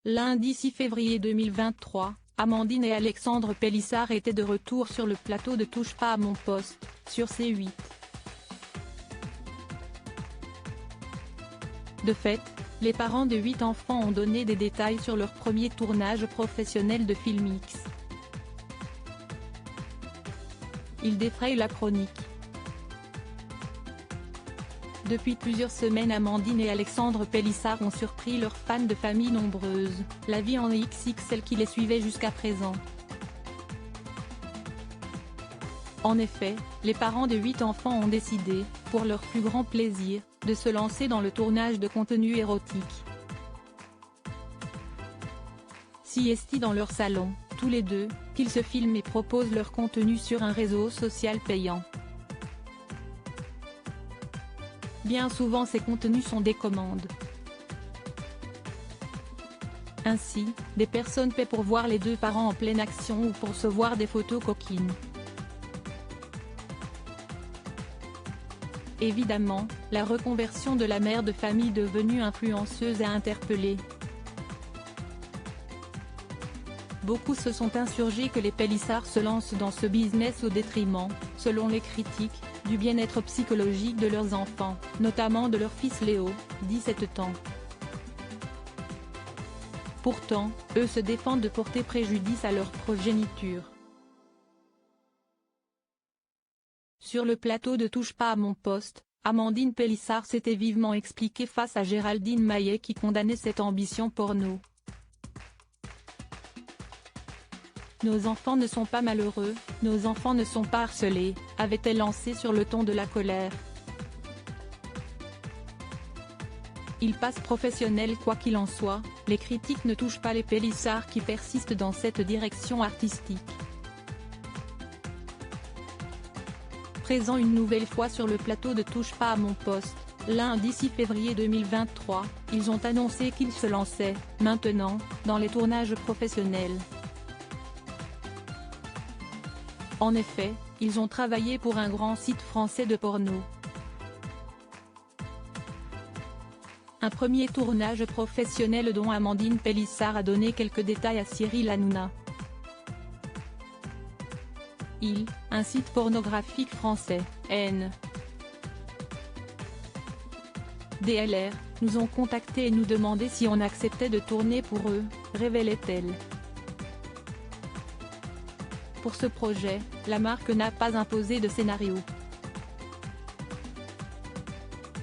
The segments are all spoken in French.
Lundi 6 février 2023, Amandine et Alexandre Pélissard étaient de retour sur le plateau de Touche pas à mon poste, sur C8. De fait, les parents de 8 enfants ont donné des détails sur leur premier tournage professionnel de Film X. Ils défrayent la chronique. Depuis plusieurs semaines, Amandine et Alexandre Pélissard ont surpris leurs fans de familles nombreuses, la vie en XXL qui les suivait jusqu'à présent. En effet, les parents de 8 enfants ont décidé, pour leur plus grand plaisir, de se lancer dans le tournage de contenu érotique. Siestis dans leur salon, tous les deux, qu'ils se filment et proposent leur contenu sur un réseau social payant. Bien souvent ces contenus sont des commandes. Ainsi, des personnes paient pour voir les deux parents en pleine action ou pour se voir des photos coquines. Évidemment, la reconversion de la mère de famille devenue influenceuse a interpellé. Beaucoup se sont insurgés que les Pélissard se lancent dans ce business au détriment, selon les critiques, du bien-être psychologique de leurs enfants, notamment de leur fils Léo, 17 ans. Pourtant, eux se défendent de porter préjudice à leur progéniture. Sur le plateau de Touche pas à mon poste, Amandine Pélissard s'était vivement expliquée face à Géraldine Maillet qui condamnait cette ambition porno. Nos enfants ne sont pas malheureux, nos enfants ne sont pas harcelés, avait-elle lancé sur le ton de la colère. Ils passent professionnels quoi qu'il en soit, les critiques ne touchent pas les Pélissard qui persistent dans cette direction artistique. Présent une nouvelle fois sur le plateau de Touche pas à mon poste, lundi 6 février 2023, ils ont annoncé qu'ils se lançaient, maintenant, dans les tournages professionnels. En effet, ils ont travaillé pour un grand site français de porno. Un premier tournage professionnel dont Amandine Pélissard a donné quelques détails à Cyril Hanouna. Un site pornographique français, N. DLR, nous ont contactés et nous demandaient si on acceptait de tourner pour eux, révélait-elle. Pour ce projet, la marque n'a pas imposé de scénario.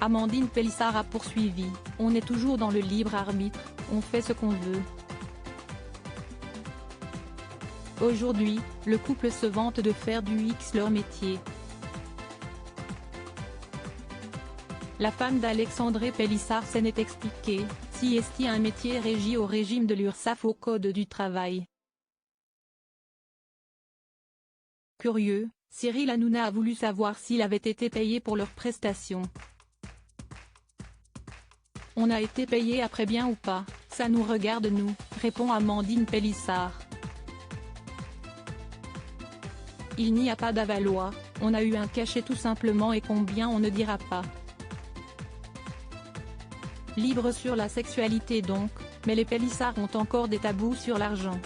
Amandine Pélissard a poursuivi, on est toujours dans le libre arbitre, on fait ce qu'on veut. Aujourd'hui, le couple se vante de faire du X leur métier. La femme d'Alexandre Pélissard s'en est expliquée, siestis un métier régi au régime de l'URSSAF au Code du travail. Curieux, Cyril Hanouna a voulu savoir s'il avait été payé pour leurs prestations. On a été payé après bien ou pas, ça nous regarde nous, répond Amandine Pélissard. Il n'y a pas d'avaloir, on a eu un cachet tout simplement et combien on ne dira pas. Libre sur la sexualité donc, mais les Pélissard ont encore des tabous sur l'argent.